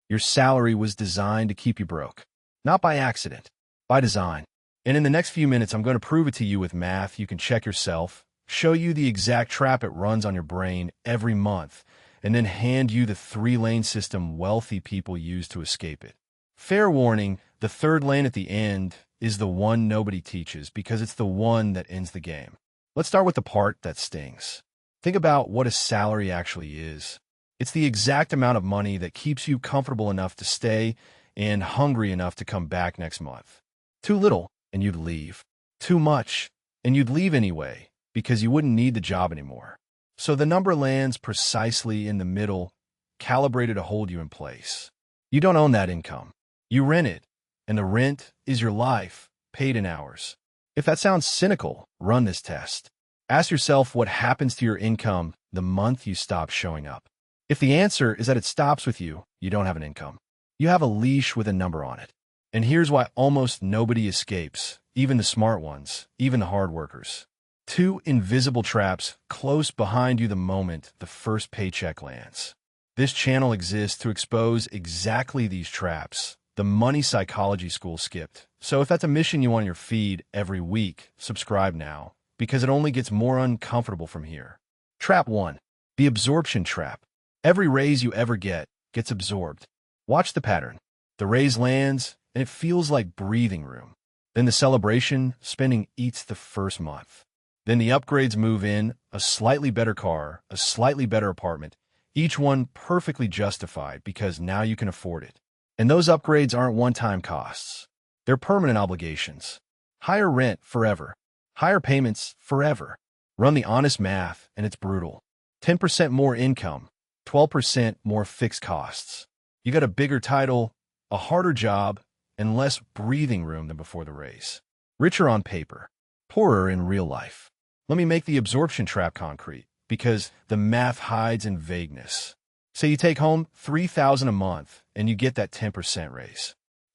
Your salary was designed to keep you broke. Not by accident, by design. And in the next few minutes, I'm going to prove it to you with math you can check yourself, show you the exact trap it runs on your brain every month, and then hand you the 3-lane system wealthy people use to escape it. Fair warning, the third lane at the end is the one nobody teaches because it's the one that ends the game. Let's start with the part that stings. Think about what a salary actually is. It's the exact amount of money that keeps you comfortable enough to stay and hungry enough to come back next month. Too little, and you'd leave. Too much, and you'd leave anyway, because you wouldn't need the job anymore. So the number lands precisely in the middle, calibrated to hold you in place. You don't own that income. You rent it, and the rent is your life, paid in hours. If that sounds cynical, run this test. Ask yourself what happens to your income the month you stop showing up. If the answer is that it stops with you, you don't have an income. You have a leash with a number on it. And here's why almost nobody escapes, even the smart ones, even the hard workers. 2 invisible traps close behind you the moment the first paycheck lands. This channel exists to expose exactly these traps, the money psychology school skipped. So if that's a mission you want on your feed every week, subscribe now, because it only gets more uncomfortable from here. Trap 1. The absorption trap. Every raise you ever get gets absorbed. Watch the pattern. The raise lands, and it feels like breathing room. Then the celebration spending eats the first month. Then the upgrades move in, a slightly better car, a slightly better apartment, each one perfectly justified because now you can afford it. And those upgrades aren't one-time costs. They're permanent obligations. Higher rent forever. Higher payments forever. Run the honest math, and it's brutal. 10% more income, 12% more fixed costs. You got a bigger title, a harder job, and less breathing room than before the raise. Richer on paper, poorer in real life. Let me make the absorption trap concrete, because the math hides in vagueness. Say you take home $3,000 a month, and you get that 10% raise.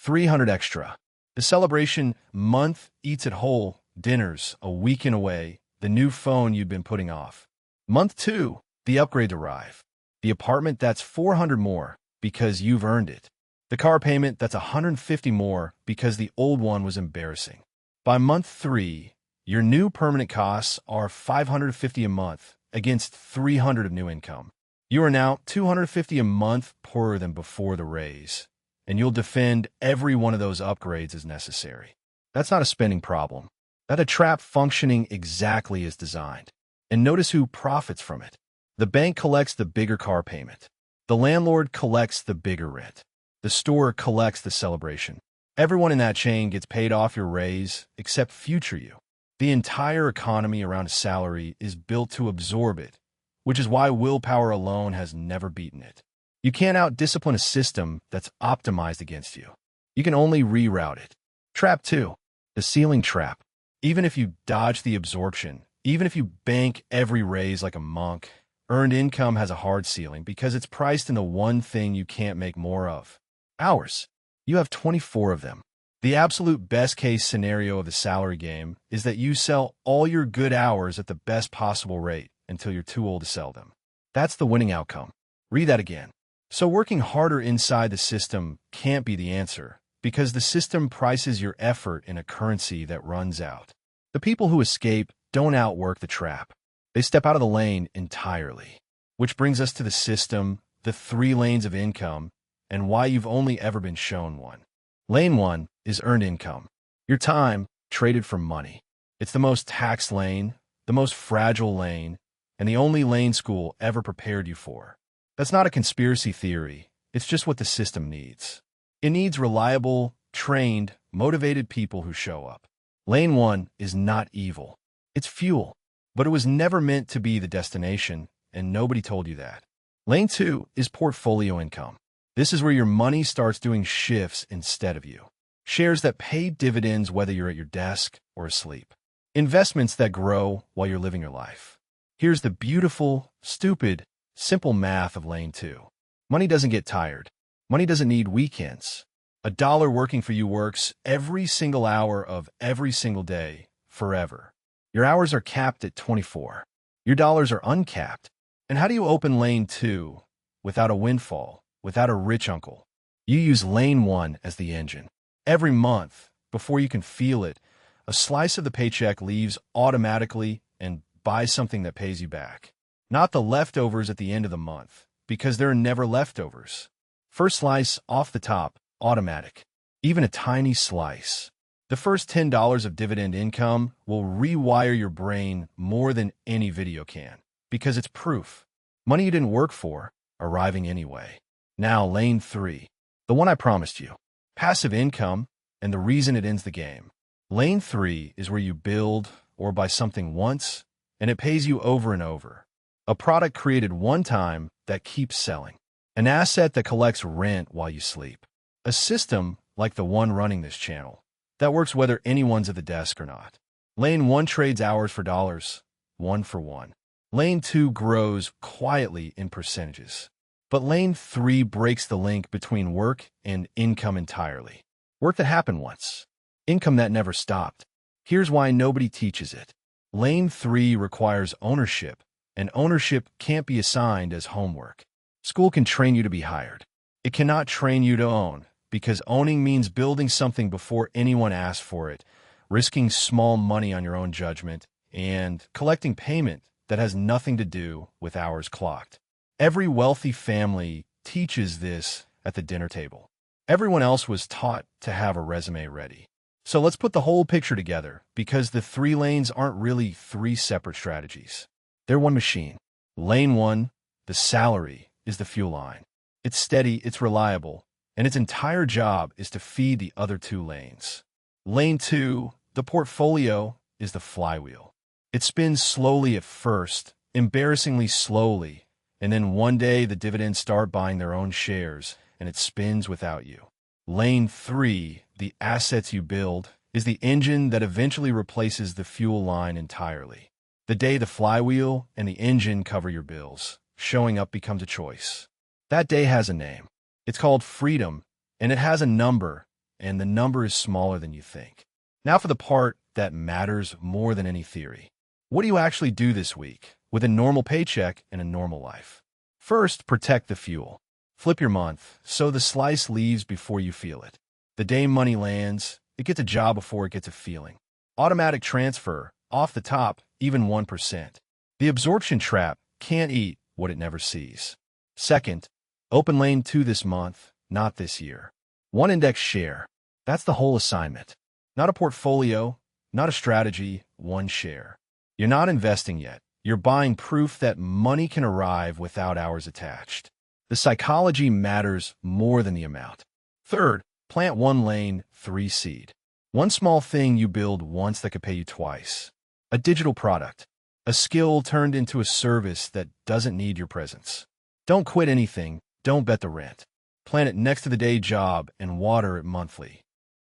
$300 extra. The celebration month eats it whole, dinners, a weekend away, the new phone you've been putting off. Month 2, the upgrades arrive. The apartment that's $400 more, because you've earned it. The car payment that's $150 more because the old one was embarrassing. By month 3, your new permanent costs are $550 a month against $300 of new income. You are now $250 a month poorer than before the raise, and you'll defend every one of those upgrades as necessary. That's not a spending problem. That's a trap functioning exactly as designed. And notice who profits from it. The bank collects the bigger car payment. The landlord collects the bigger rent. The store collects the celebration. Everyone in that chain gets paid off your raise except future you. The entire economy around a salary is built to absorb it, which is why willpower alone has never beaten it. You can't out-discipline a system that's optimized against you. You can only reroute it. Trap 2. The ceiling trap. Even if you dodge the absorption, even if you bank every raise like a monk, earned income has a hard ceiling because it's priced in the one thing you can't make more of. Hours. You have 24 of them. The absolute best-case scenario of the salary game is that you sell all your good hours at the best possible rate until you're too old to sell them. That's the winning outcome. Read that again. So working harder inside the system can't be the answer, because the system prices your effort in a currency that runs out. The people who escape don't outwork the trap. They step out of the lane entirely. Which brings us to the system, the 3 lanes of income, and why you've only ever been shown one. Lane 1 is earned income. Your time traded for money. It's the most taxed lane, the most fragile lane, and the only lane school ever prepared you for. That's not a conspiracy theory. It's just what the system needs. It needs reliable, trained, motivated people who show up. Lane 1 is not evil. It's fuel. But it was never meant to be the destination, and nobody told you that. Lane 2 is portfolio income. This is where your money starts doing shifts instead of you. Shares that pay dividends whether you're at your desk or asleep. Investments that grow while you're living your life. Here's the beautiful, stupid, simple math of Lane 2. Money doesn't get tired. Money doesn't need weekends. $1 working for you works every single hour of every single day, forever. Your hours are capped at 24. Your dollars are uncapped. And how do you open Lane 2 without a windfall, without a rich uncle, You use lane 1 as the engine. Every month, before you can feel it, a slice of the paycheck leaves automatically and buys something that pays you back. Not the leftovers at the end of the month, because there are never leftovers. First slice off the top, automatic. Even a tiny slice. The first $10 of dividend income will rewire your brain more than any video can, because it's proof. Money you didn't work for, arriving anyway. Now, lane 3, the one I promised you. Passive income, and the reason it ends the game. Lane 3 is where you build or buy something once, and it pays you over and over. A product created one time that keeps selling. An asset that collects rent while you sleep. A system like the one running this channel that works whether anyone's at the desk or not. Lane 1 trades hours for dollars, 1 for 1. Lane 2 grows quietly in percentages. But lane 3 breaks the link between work and income entirely. Work that happened once. Income that never stopped. Here's why nobody teaches it. Lane 3 requires ownership, and ownership can't be assigned as homework. School can train you to be hired. It cannot train you to own, because owning means building something before anyone asks for it, risking small money on your own judgment, and collecting payment that has nothing to do with hours clocked. Every wealthy family teaches this at the dinner table. Everyone else was taught to have a resume ready. So let's put the whole picture together, because the 3 lanes aren't really 3 separate strategies. They're one machine. Lane 1, the salary, is the fuel line. It's steady, it's reliable, and its entire job is to feed the other 2 lanes. Lane 2, the portfolio, is the flywheel. It spins slowly at first, embarrassingly slowly, and then one day the dividends start buying their own shares, and it spins without you. Lane 3, the assets you build, is the engine that eventually replaces the fuel line entirely. The day the flywheel and the engine cover your bills, showing up becomes a choice. That day has a name. It's called freedom, and it has a number, and the number is smaller than you think. Now for the part that matters more than any theory. What do you actually do this week with a normal paycheck and a normal life? First, protect the fuel. Flip your month, so the slice leaves before you feel it. The day money lands, it gets a job before it gets a feeling. Automatic transfer, off the top, even 1%. The absorption trap can't eat what it never sees. Second, open lane 2 this month, not this year. 1 index share. That's the whole assignment. Not a portfolio, not a strategy, 1 share. You're not investing yet. You're buying proof that money can arrive without hours attached. The psychology matters more than the amount. Third, plant 1 lane, 3 seed. 1 small thing you build once that could pay you twice. A digital product. A skill turned into a service that doesn't need your presence. Don't quit anything. Don't bet the rent. Plant it next to the day job and water it monthly.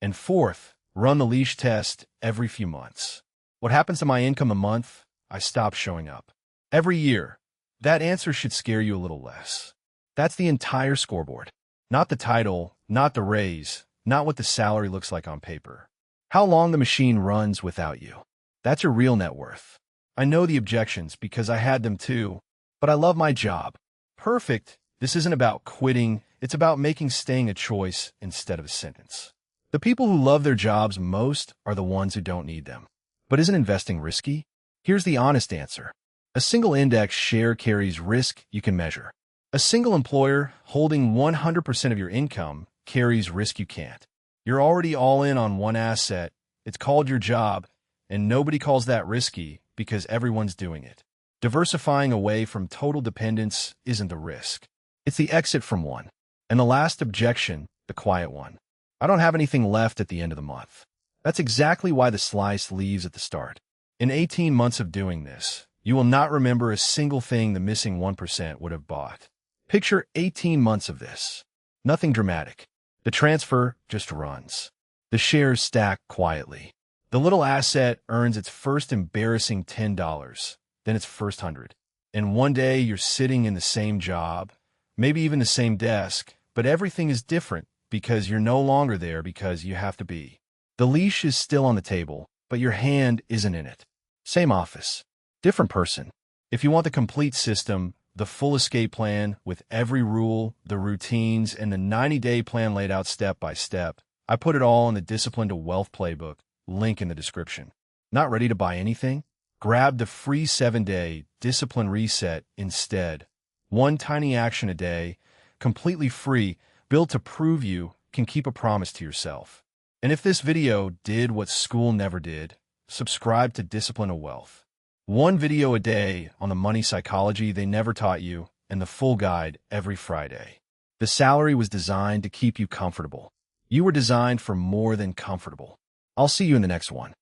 And fourth, run the leash test every few months. What happens to my income a month? I stop showing up. Every year. That answer should scare you a little less. That's the entire scoreboard. Not the title, not the raise, not what the salary looks like on paper. How long the machine runs without you. That's your real net worth. I know the objections because I had them too, but I love my job. Perfect. This isn't about quitting. It's about making staying a choice instead of a sentence. The people who love their jobs most are the ones who don't need them. But isn't investing risky? Here's the honest answer. A single index share carries risk you can measure. A single employer holding 100% of your income carries risk you can't. You're already all in on 1 asset. It's called your job, and nobody calls that risky because everyone's doing it. Diversifying away from total dependence isn't the risk. It's the exit from one. And the last objection, the quiet one. I don't have anything left at the end of the month. That's exactly why the slice leaves at the start. In 18 months of doing this, you will not remember a single thing the missing 1% would have bought. Picture 18 months of this. Nothing dramatic. The transfer just runs. The shares stack quietly. The little asset earns its first embarrassing $10, then its first 100. And one day you're sitting in the same job, maybe even the same desk, but everything is different because you're no longer there because you have to be. The leash is still on the table, but your hand isn't in it. Same office. Different person. If you want the complete system, The full escape plan with every rule, the routines, and the 90-day plan laid out step by step. I put it all in the Discipline to Wealth Playbook, link in the description. Not ready to buy anything? Grab the free 7-day Discipline Reset instead. One tiny action a day, completely free, built to prove you can keep a promise to yourself. And if this video did what school never did, subscribe to Discipline to Wealth. One video a day on the money psychology they never taught you, and the full guide every Friday. The salary was designed to keep you comfortable. You were designed for more than comfortable. I'll see you in the next one.